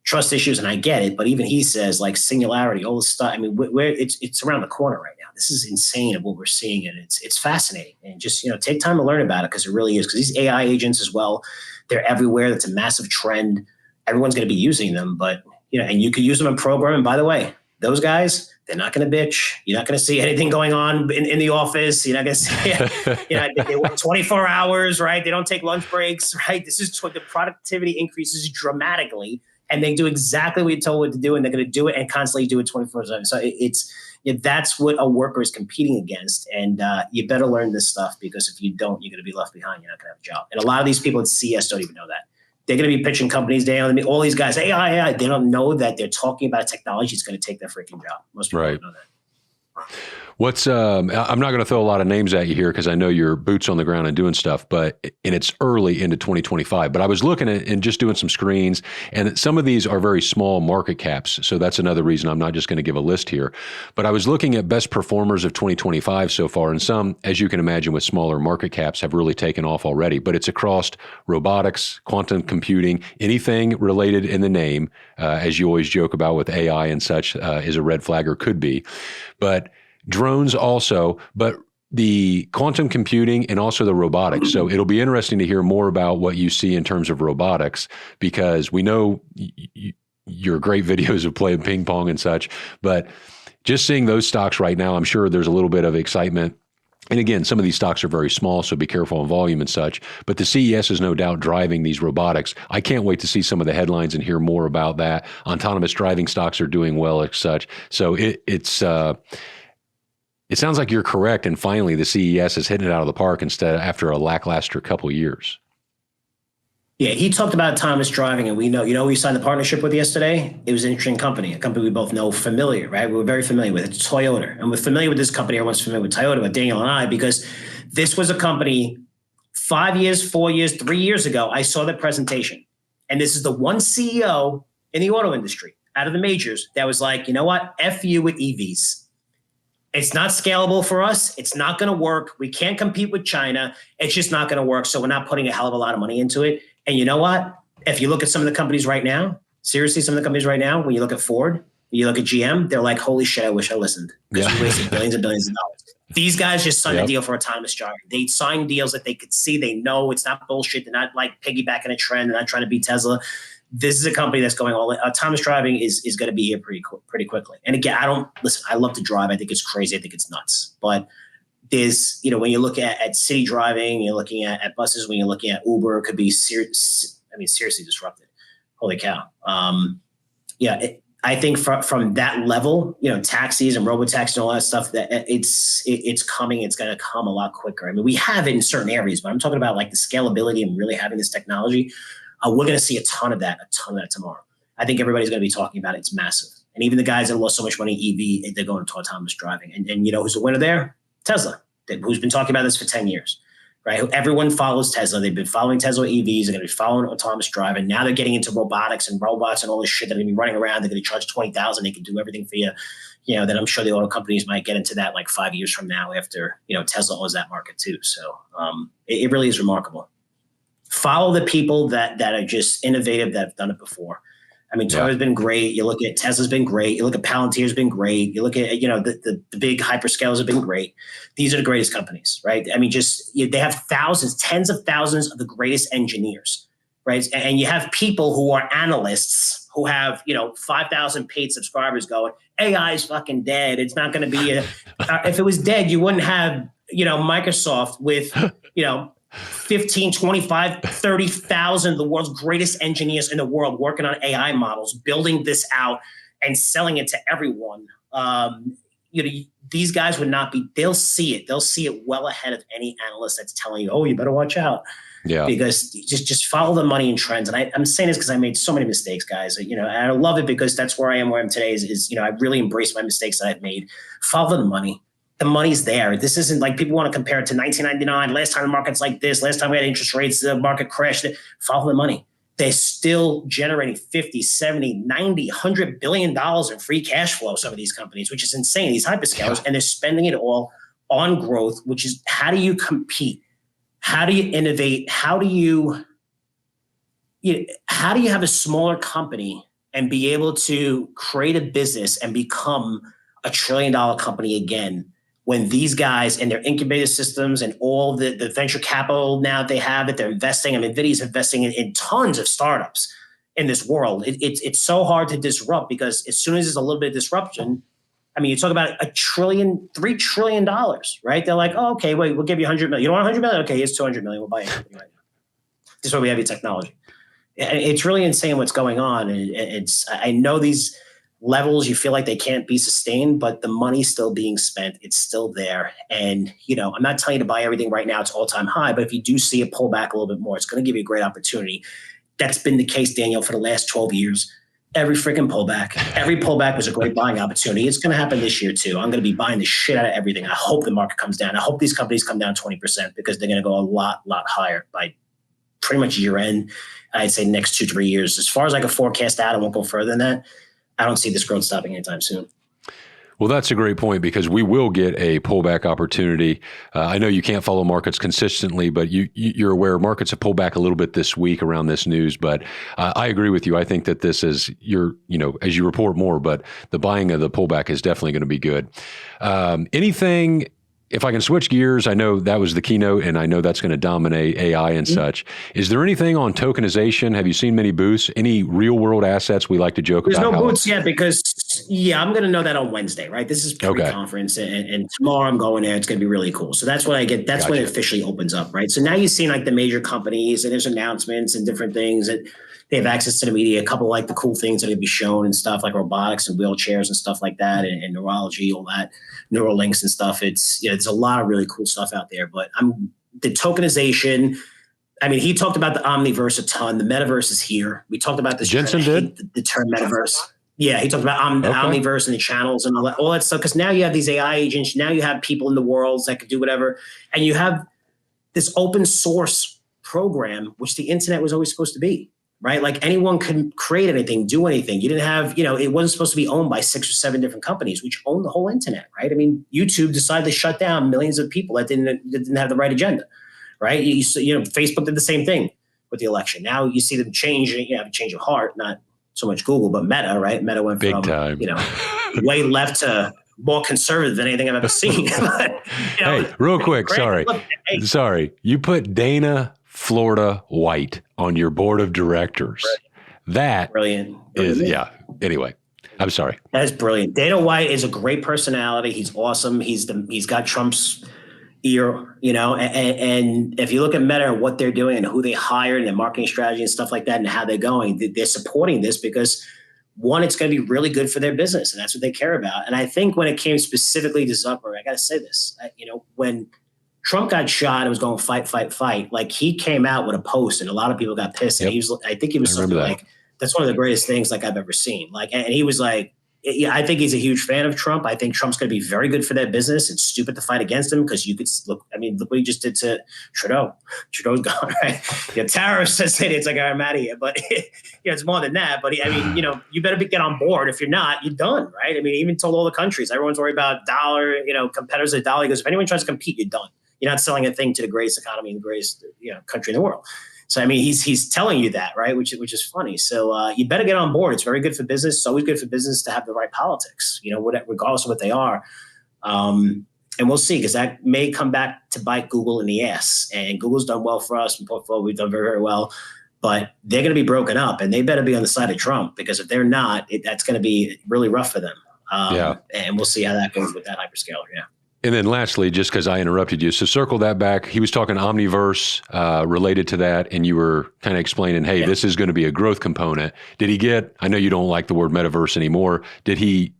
trust issues, and I get it. But even he says, like, singularity, all this stuff. It's around the corner right now. This is insane of what we're seeing, and it's fascinating. And just take time to learn about it because it really is. Because these AI agents as well, they're everywhere. That's a massive trend. Everyone's going to be using them, but and you can use them in program. And by the way, those guys, they're not going to bitch. You're not going to see anything going on in the office. You're not going to see, they work 24 hours, right? They don't take lunch breaks, right? This is the productivity increases dramatically, and they do exactly what you told them to do, and they're going to do it and constantly do it 24/7. So that's what a worker is competing against, and you better learn this stuff because if you don't, you're going to be left behind. You're not going to have a job. And a lot of these people at CS don't even know that. They're going to be pitching companies down. All these guys, AI. They don't know that they're talking about a technology that's going to take their freaking job. Most people don't know that. What's I'm not going to throw a lot of names at you here because I know you're boots on the ground and doing stuff, and it's early into 2025. But I was looking at and just doing some screens, and some of these are very small market caps. So that's another reason I'm not just going to give a list here. But I was looking at best performers of 2025 so far, and some, as you can imagine, with smaller market caps have really taken off already. But it's across robotics, quantum computing, anything related in the name, as you always joke about with AI and such, is a red flag or could be. But drones also, but the quantum computing and also the robotics. So it'll be interesting to hear more about what you see in terms of robotics, because we know your great videos of playing ping pong and such, but just seeing those stocks right now, I'm sure there's a little bit of excitement. And again, some of these stocks are very small, so be careful on volume and such. But the CES is no doubt driving these robotics. I can't wait to see some of the headlines and hear more about that. Autonomous driving stocks are doing well as such. So it sounds like you're correct, and finally the CES is hitting it out of the park after a lackluster couple of years. Yeah, he talked about autonomous driving, and we know, who we signed the partnership with yesterday? It was an interesting company, a company we both know right? We're very familiar with. It's Toyota. And we're familiar with this company. Everyone's familiar with Toyota, but Daniel and I, because this was a company 5 years, 4 years, 3 years ago. I saw the presentation. And this is the one CEO in the auto industry out of the majors that was like, you know what? F you with EVs. It's not scalable for us. It's not going to work. We can't compete with China. It's just not going to work. So we're not putting a hell of a lot of money into it. And you know what? If you look at some of the companies right now, seriously, some of the companies right now, when you look at Ford, when you look at GM, they're like, holy shit, I wish I listened. Because we wasted billions and billions of dollars. These guys just signed a deal for autonomous driving. They signed deals that they could see. They know it's not bullshit. They're not like piggybacking a trend. They're not trying to beat Tesla. This is a company that's going all in. Autonomous driving is going to be here pretty quickly. And again, I love to drive. I think it's crazy. I think it's nuts. But there's, when you look at city driving, you're looking at buses, when you're looking at Uber, it could be seriously disrupted. Holy cow. I think from that level, taxis and robotaxis and all that stuff, that it's coming. It's going to come a lot quicker. I mean, we have it in certain areas, but I'm talking about like the scalability and really having this technology. We're going to see a ton of that tomorrow. I think everybody's going to be talking about it. It's massive. And even the guys that lost so much money in EV, they're going to autonomous driving. And who's the winner there? Tesla, who's been talking about this for 10 years, right? Everyone follows Tesla. They've been following Tesla EVs. They're going to be following autonomous driving. Now they're getting into robotics and robots and all this shit. They're going to be running around. They're going to charge $20,000. They can do everything for you. Then I'm sure the auto companies might get into that like 5 years from now after, Tesla owns that market too. So it really is remarkable. Follow the people that are just innovative, that have done it before. I mean, Toyota's been great. You look at Tesla's been great. You look at Palantir's been great. You look at, the big hyperscalers have been great. These are the greatest companies, right? I mean, they have thousands, tens of thousands of the greatest engineers, right? And you have people who are analysts who have, 5,000 paid subscribers going, AI is fucking dead. It's not going to be if it was dead, you wouldn't have, Microsoft with, 15, 25, 30,000 of the world's greatest engineers in the world working on AI models, building this out and selling it to everyone. These guys would not be, they'll see it. They'll see it well ahead of any analyst that's telling you, oh, you better watch out. Yeah. Because just follow the money and trends. And I'm saying this because I made so many mistakes, guys. And I love it because that's where I am today is I really embrace my mistakes that I've made. Follow the money. The money's there. This isn't like people want to compare it to 1999. Last time the market's like this. Last time we had interest rates, the market crashed. Follow the money. They're still generating 50, 70, 90, $100 billion in free cash flow, some of these companies, which is insane, these hyperscalers, and they're spending it all on growth, which is how do you compete? How do you innovate? How do you have a smaller company and be able to create a business and become a $1 trillion company again? When these guys and their incubator systems and all the venture capital now they have that they're investing, NVIDIA is investing in tons of startups in this world. It's so hard to disrupt because as soon as there's a little bit of disruption, I mean, you talk about $3 trillion, right? They're like, oh, okay, wait, we'll give you 100 million. You don't want 100 million? Okay, here's 200 million. We'll buy it right now. This is why we have your technology. It's really insane what's going on. I know these levels you feel like they can't be sustained, but the money's still being spent. It's still there. And, I'm not telling you to buy everything right now. It's all-time high. But if you do see it pull back a little bit more, it's going to give you a great opportunity. That's been the case, Daniel, for the last 12 years. Every freaking pullback. Every pullback was a great buying opportunity. It's going to happen this year too. I'm going to be buying the shit out of everything. I hope the market comes down. I hope these companies come down 20% because they're going to go a lot higher by pretty much year end. I'd say next 2-3 years. As far as I can forecast out, I won't go further than that. I don't see this growth stopping anytime soon. Well, that's a great point because we will get a pullback opportunity. I know you can't follow markets consistently, but you're aware markets have pulled back a little bit this week around this news. But I agree with you. I think that this is as you report more, but the buying of the pullback is definitely going to be good. Anything? If I can switch gears, I know that was the keynote, and I know that's going to dominate AI and such. Is there anything on tokenization? Have you seen many booths? Any real-world assets we like to joke about? There's no booths yet because, I'm going to know that on Wednesday, right? This is pre-conference, and tomorrow I'm going there. It's going to be really cool. So that's what I get. That's when it officially opens up, right? So now you've seen like the major companies, and there's announcements and different things that they have access to the media. A couple like the cool things that will be shown and stuff like robotics and wheelchairs and stuff like that, and neurology, all that, Neuralinks and stuff. It's there's a lot of really cool stuff out there. But the tokenization. I mean, he talked about the Omniverse a ton. The metaverse is here. We talked about this. Jensen did the term metaverse. Yeah, he talked about Omniverse and the channels and all that stuff. Because now you have these AI agents. Now you have people in the worlds that could do whatever, and you have this open source program, which the internet was always supposed to be. Right? Like anyone can create anything, do anything. You didn't have, it wasn't supposed to be owned by 6 or 7 different companies, which own the whole internet, right? I mean, YouTube decided to shut down millions of people that didn't have the right agenda, right? Facebook did the same thing with the election. Now you see them change, have a change of heart, not so much Google, but Meta, right? Meta went big from, time. way left to more conservative than anything I've ever seen. Hey, real quick, sorry. You put Dana Florida White on your board of directors. That brilliant. is, anyway, I'm sorry. That is brilliant. Dana White is a great personality. He's awesome. He's got Trump's ear, and if you look at Meta and what they're doing and who they hired and their marketing strategy and stuff like that and how they're going, they're supporting this because one, it's going to be really good for their business and that's what they care about. And I think when it came specifically to Zuckerberg, I got to say this, when Trump got shot and was going fight. Like he came out with a post and a lot of people got pissed. And I think he was something like, that's one of the greatest things like I've ever seen. Like, and he was like, I think he's a huge fan of Trump. I think Trump's going to be very good for their business. It's stupid to fight against him because you could look what he just did to Trudeau. Trudeau's gone, right? Tariffs says it's like, I'm out of here. But it's more than that. But you better get on board. If you're not, you're done, right? I mean, he even told all the countries, everyone's worried about dollar, competitors of the dollar. He goes, if anyone tries to compete, you're done. You're not selling a thing to the greatest economy in the greatest country in the world. So I mean, he's telling you that, right? Which is funny. So you better get on board. It's very good for business. It's always good for business to have the right politics, regardless of what they are. And we'll see, because that may come back to bite Google in the ass. And Google's done well for us in portfolio. We've done very, very well. But they're going to be broken up, and they better be on the side of Trump, because if they're not, that's going to be really rough for them. And we'll see how that goes with that hyperscaler. Yeah. And then lastly, just because I interrupted you, so circle that back. He was talking Omniverse related to that, and you were kind of explaining, hey, this is going to be a growth component. Did he get, I know you don't like the word metaverse anymore. Did he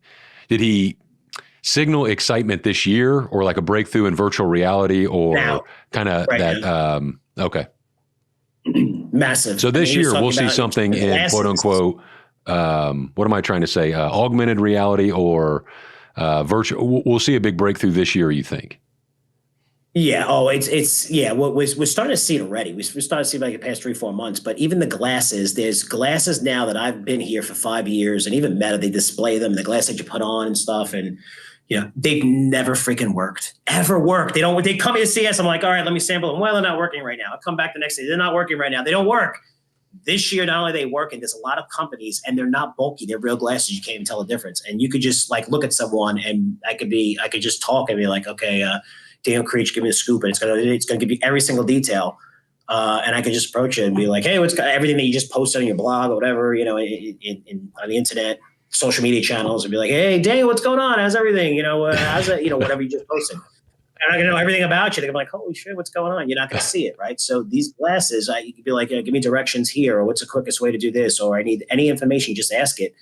signal excitement this year, or like a breakthrough in virtual reality, or kind of that? Okay. Massive. So this year we'll see something in quote unquote, what am I trying to say? Augmented reality or virtual. We'll see a big breakthrough this year, you think? Yeah. Oh, we're starting to see it already. We're starting to see it like the past 3-4 months. But even the glasses, there's glasses now that I've been here for 5 years, and even Meta, they display them, the glass that you put on and stuff. And they've never freaking ever worked. They come in to see us. I'm like, all right, let me sample them. Well, they're not working right now. I come back the next day. They're not working right now. They don't work. This year, not only are they working, there's a lot of companies, and they're not bulky. They're real glasses. You can't even tell the difference. And you could just like look at someone, and I could just talk and be like, okay, Daniel Creech, give me a scoop, and it's gonna give you every single detail. And I could just approach it and be like, hey, what's everything that you just posted on your blog or whatever, on the internet, social media channels, and be like, hey, Daniel, what's going on? How's everything? How's that? Whatever you just posted. I'm not going to know everything about you. They're going to be like, holy shit, what's going on? You're not going to see it, right? So these glasses, you could be like, give me directions here, or what's the quickest way to do this, or I need any information, just ask it.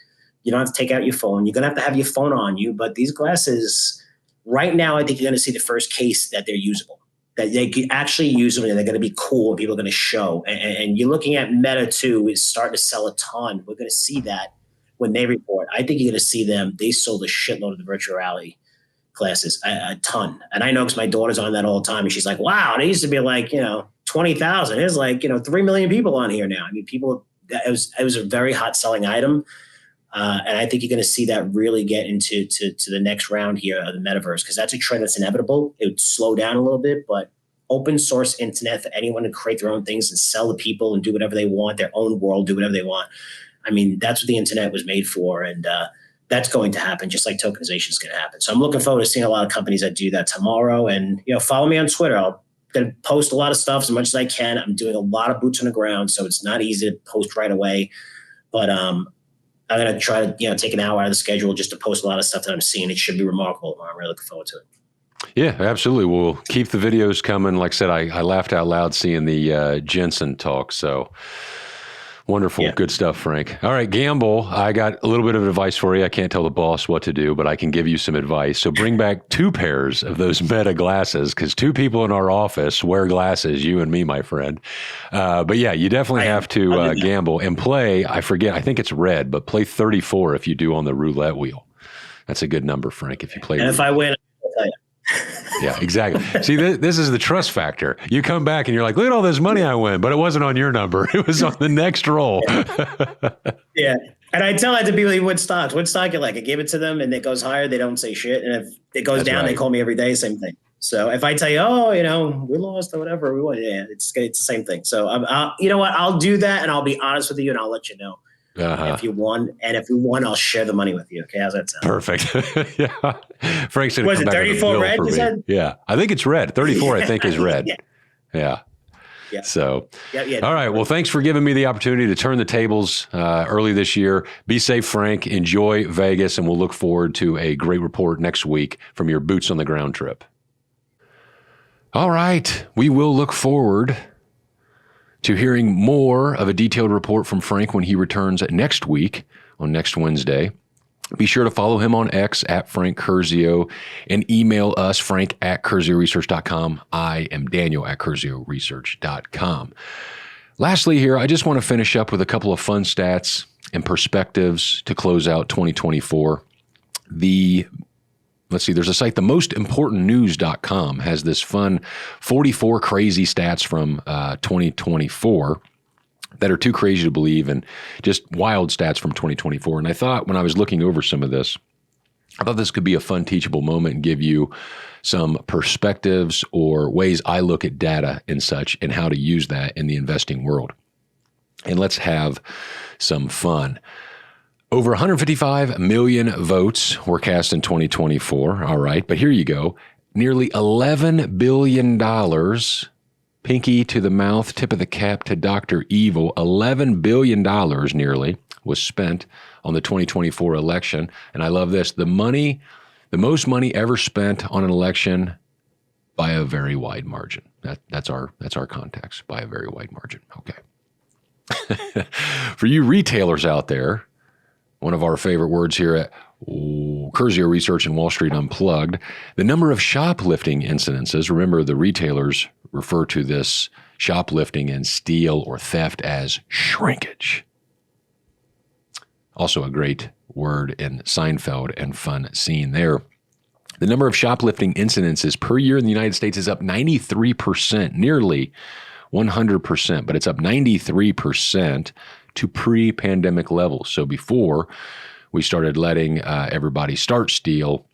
You don't have to take out your phone. You're going to have your phone on you. But these glasses, right now, I think you're going to see the first case that they're usable, that they can actually use them, and they're going to be cool, and people are going to show. And you're looking at Meta, too, is starting to sell a ton. We're going to see that. when they report, I think you're going to see them. They sold a shitload of the virtual reality classes, a ton. And I know because my daughter's on that all the time. And she's like, wow, and it used to be like, 20,000. There's like, 3 million people on here now. I mean, it was a very hot selling item. And I think you're going to see that really get into to the next round here of the metaverse, because that's a trend that's inevitable. It would slow down a little bit, but open source internet for anyone to create their own things and sell to people and do whatever they want, their own world, do whatever they want. I mean, that's what the internet was made for. And that's going to happen, just like tokenization is going to happen. So I'm looking forward to seeing a lot of companies that do that tomorrow. And, follow me on Twitter. I'll going to post a lot of stuff as much as I can. I'm doing a lot of boots on the ground, so it's not easy to post right away. But I'm going to try to, take an hour out of the schedule just to post a lot of stuff that I'm seeing. It should be remarkable. I'm really looking forward to it. Yeah, absolutely. We'll keep the videos coming. Like I said, I laughed out loud seeing the Jensen talk. So wonderful. Yeah. Good stuff, Frank. All right, Gamble, I got a little bit of advice for you. I can't tell the boss what to do, but I can give you some advice. So bring back 2 pairs of those Meta glasses, because 2 people in our office wear glasses, you and me, my friend. But yeah, you definitely have to gamble and play. I forget, I think it's red, but play 34 if you do on the roulette wheel. That's a good number, Frank, if you play. And if I win, I'll tell you. Yeah, exactly. See, this is the trust factor. You come back and you're like, look at all this money I win, but it wasn't on your number. It was on the next roll. Yeah. And I tell that to people, what stocks, I give it to them and it goes higher, they don't say shit. And if it goes down, They call me every day, same thing. So if I tell you, we lost or whatever, we won, it's the same thing. So you know what, I'll do that and I'll be honest with you and I'll let you know. If you won, and if we won, I'll share the money with you. Okay, how's that sound? Perfect. Yeah, Frank's gonna was come it 34 red? You said? Yeah, I think it's red. 34, I think, is red. Yeah. So, all right. Well, thanks for giving me the opportunity to turn the tables early this year. Be safe, Frank. Enjoy Vegas, and we'll look forward to a great report next week from your boots on the ground trip. All right, we will look forward to hearing more of a detailed report from Frank when he returns next week on next Wednesday. Be sure to follow him on X at Frank Curzio and email us, frank@curzioresearch.com. I am Daniel at curzioresearch.com. Lastly here, I just want to finish up with a couple of fun stats and perspectives to close out 2024. Let's see, there's a site, themostimportantnews.com, has this fun 44 crazy stats from 2024 that are too crazy to believe and just wild stats from 2024. And I thought when I was looking over some of this, I thought this could be a fun teachable moment and give you some perspectives or ways I look at data and such and how to use that in the investing world. And let's have some fun. Over 155 million votes were cast in 2024. All right, but here you go. Nearly $11 billion, pinky to the mouth, tip of the cap to Dr. Evil, $11 billion nearly was spent on the 2024 election. And I love this. The most money ever spent on an election by a very wide margin. That's our context, by a very wide margin. Okay. For you retailers out there, one of our favorite words here at Curzio Research and Wall Street Unplugged, the number of shoplifting incidences, remember the retailers refer to this shoplifting and steal or theft as shrinkage. Also a great word in Seinfeld and fun scene there. The number of shoplifting incidences per year in the United States is up 93%, nearly 100%, but it's up 93% to pre-pandemic levels. So before we started letting everybody start steal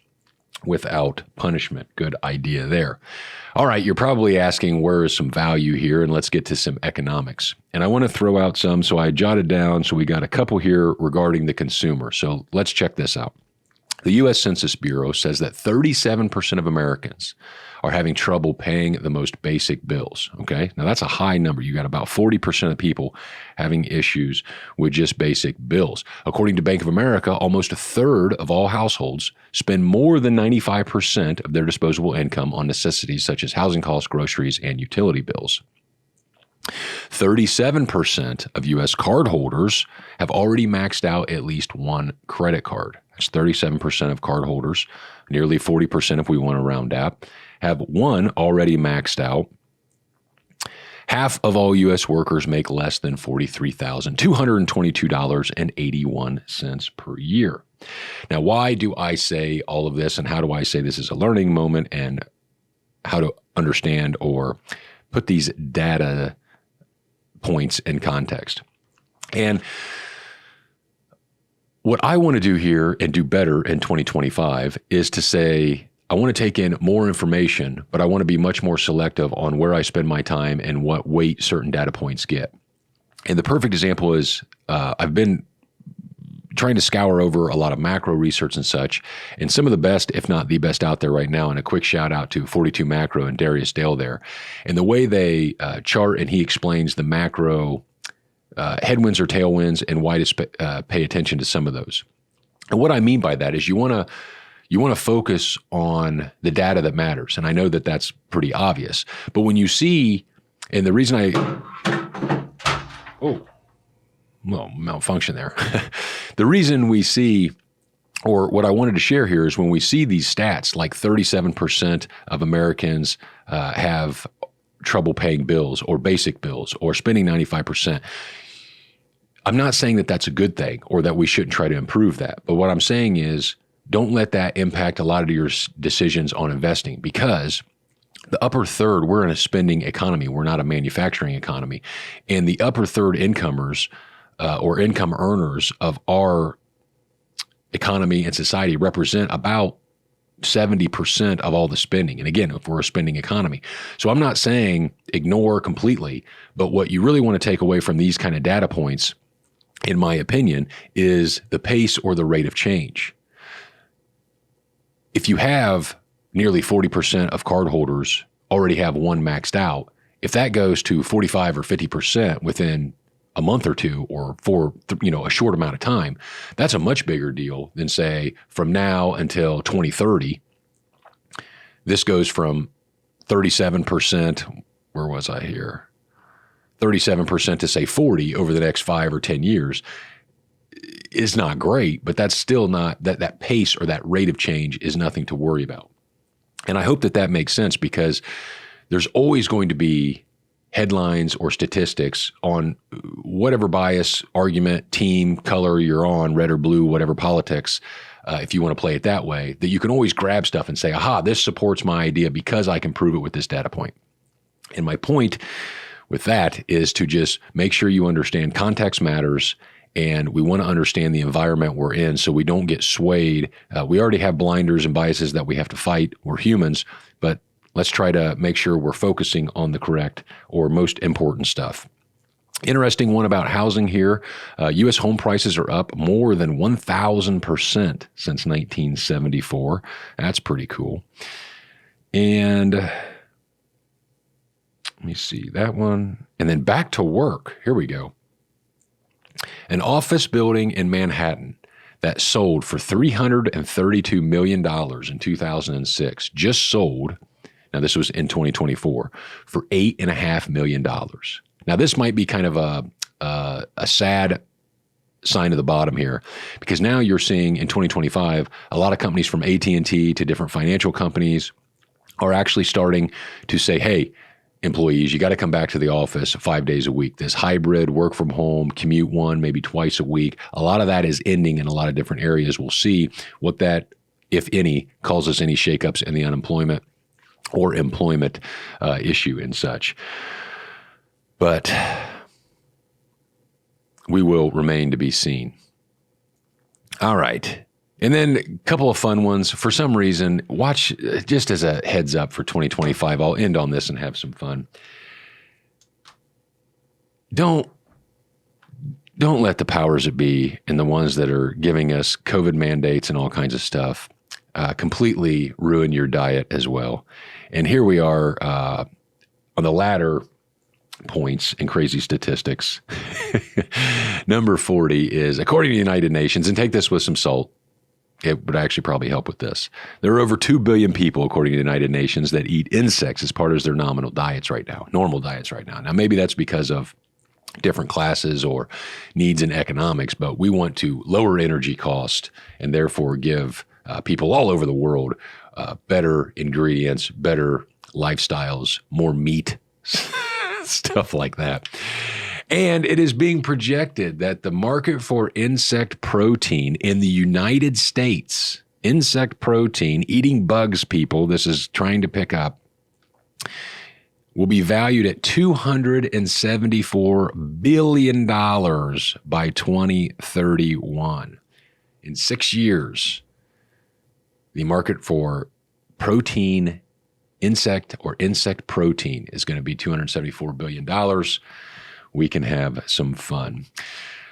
without punishment. Good idea there. All right, you're probably asking where is some value here, and let's get to some economics. And I want to throw out some, so I jotted down, so we got a couple here regarding the consumer. So let's check this out. The U.S. Census Bureau says that 37% of Americans are having trouble paying the most basic bills, okay? Now, that's a high number. You got about 40% of people having issues with just basic bills. According to Bank of America, almost a third of all households spend more than 95% of their disposable income on necessities such as housing costs, groceries, and utility bills. 37% of U.S. cardholders have already maxed out at least one credit card. That's 37% of cardholders, nearly 40% if we want to round up, have one already maxed out. half of all U.S. workers make less than $43,222.81 per year. Now, why do I say all of this, and how do I say this is a learning moment, and how to understand or put these data points in context? And what I want to do here and do better in 2025 is to say, I want to take in more information, but I want to be much more selective on where I spend my time and what weight certain data points get. And the perfect example is I've been trying to scour over a lot of macro research and such, and some of the best, if not the best out there right now. And a quick shout out to 42 Macro and Darius Dale there. And the way they chart and he explains the macro headwinds or tailwinds and why to pay attention to some of those. And what I mean by that is you want to focus on the data that matters. And I know that that's pretty obvious, but when you see, and the reason malfunction there. The reason we see, or what I wanted to share here, is when we see these stats, like 37% of Americans have trouble paying bills or basic bills or spending 95%. I'm not saying that that's a good thing or that we shouldn't try to improve that. But what I'm saying is, don't let that impact a lot of your decisions on investing, because the upper third, we're in a spending economy. We're not a manufacturing economy. And the upper third incomers or income earners of our economy and society represent about 70% of all the spending. And again, if we're a spending economy. So I'm not saying ignore completely, but what you really want to take away from these kind of data points, in my opinion, is the pace or the rate of change. If you have nearly 40% of cardholders already have one maxed out, if that goes to 45 or 50% within a month or two, or for a short amount of time, that's a much bigger deal than, say, from now until 2030. This goes from 37%, where was I here? 37% to, say, 40 over the next 5 or 10 years is not great, but that's still not, that pace or that rate of change is nothing to worry about. And I hope that makes sense, because there's always going to be headlines or statistics on whatever bias, argument, team, color you're on, red or blue, whatever politics, if you want to play it that way, that you can always grab stuff and say, aha, this supports my idea because I can prove it with this data point. And my point with that is to just make sure you understand context matters, and we want to understand the environment we're in so we don't get swayed. We already have blinders and biases that we have to fight. We're humans, but let's try to make sure we're focusing on the correct or most important stuff. Interesting one about housing here. U.S. home prices are up more than 1,000% since 1974. That's pretty cool. And let me see that one. And then back to work. Here we go. An office building in Manhattan that sold for $332 million in 2006 just sold. Now, this was in 2024 for $8.5 million. Now, this might be kind of a sad sign of the bottom here, because now you're seeing in 2025, a lot of companies from AT&T to different financial companies are actually starting to say, hey, employees, you got to come back to the office 5 days a week. This hybrid work from home, commute one, maybe twice a week. A lot of that is ending in a lot of different areas. We'll see what that, if any, causes any shakeups in the unemployment or employment issue and such. But we will remain to be seen. All right. And then a couple of fun ones. For some reason, watch, just as a heads up for 2025, I'll end on this and have some fun. Don't let the powers that be and the ones that are giving us COVID mandates and all kinds of stuff completely ruin your diet as well. And here we are on the latter points in crazy statistics. Number 40 is, according to the United Nations, and take this with some salt, it would actually probably help with this. There are over 2 billion people, according to the United Nations, that eat insects as part of their normal diets right now. Now, maybe that's because of different classes or needs in economics, but we want to lower energy cost and therefore give people all over the world better ingredients, better lifestyles, more meat, Stuff like that. And it is being projected that the market for insect protein in the United States, insect protein, eating bugs, people, this is trying to pick up, will be valued at $274 billion by 2031. In 6 years, the market for protein, insect protein is going to be $274 billion. We can have some fun.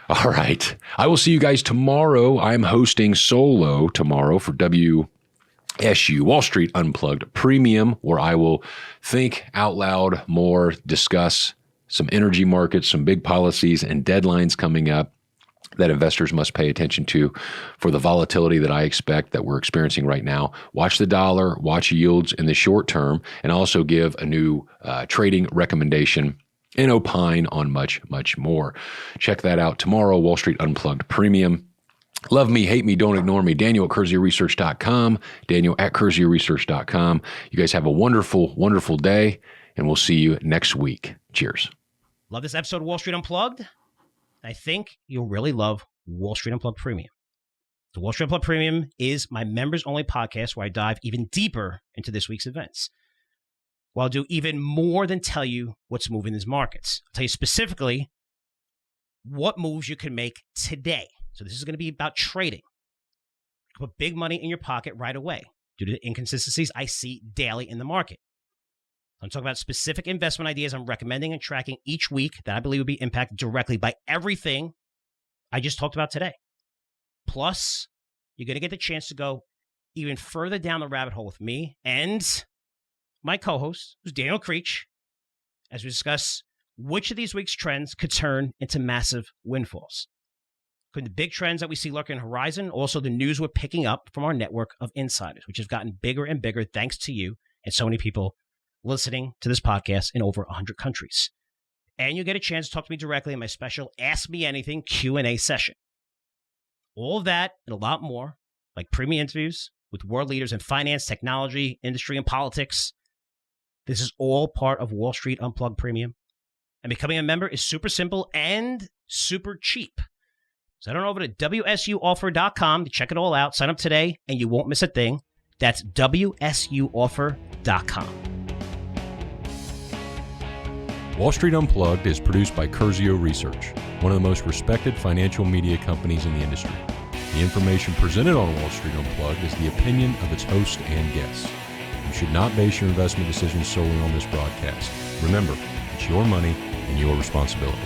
All right. I will see you guys tomorrow. I'm hosting solo tomorrow for WSU, Wall Street Unplugged Premium, where I will think out loud more, discuss some energy markets, some big policies and deadlines coming up that investors must pay attention to for the volatility that I expect that we're experiencing right now. Watch the dollar, watch yields in the short term, and also give a new trading recommendation and opine on much, much more. Check that out tomorrow, Wall Street Unplugged Premium. Love me, hate me, don't ignore me. Daniel at CurzioResearch.com. Daniel at CurzioResearch.com. You guys have a wonderful, wonderful day, and we'll see you next week. Cheers. Love this episode of Wall Street Unplugged? I think you'll really love Wall Street Unplugged Premium. The Wall Street Unplugged Premium is my members-only podcast where I dive even deeper into this week's events. Well, I'll do even more than tell you what's moving these markets. I'll tell you specifically what moves you can make today. So this is going to be about trading. You can put big money in your pocket right away due to the inconsistencies I see daily in the market. I'm talking about specific investment ideas I'm recommending and tracking each week that I believe will be impacted directly by everything I just talked about today. Plus, you're going to get the chance to go even further down the rabbit hole with me and my co-host, who's Daniel Creech, as we discuss which of these week's trends could turn into massive windfalls. Could the big trends that we see lurking on the horizon, also the news we're picking up from our network of insiders, which has gotten bigger and bigger thanks to you and so many people listening to this podcast in over 100 countries. And you get a chance to talk to me directly in my special Ask Me Anything Q&A session. All of that and a lot more, like premium interviews with world leaders in finance, technology, industry, and politics. This is all part of Wall Street Unplugged Premium. And becoming a member is super simple and super cheap. So head on over to WSUoffer.com to check it all out. Sign up today and you won't miss a thing. That's WSUoffer.com. Wall Street Unplugged is produced by Curzio Research, one of the most respected financial media companies in the industry. The information presented on Wall Street Unplugged is the opinion of its host and guests. You should not base your investment decisions solely on this broadcast. Remember, it's your money and your responsibility.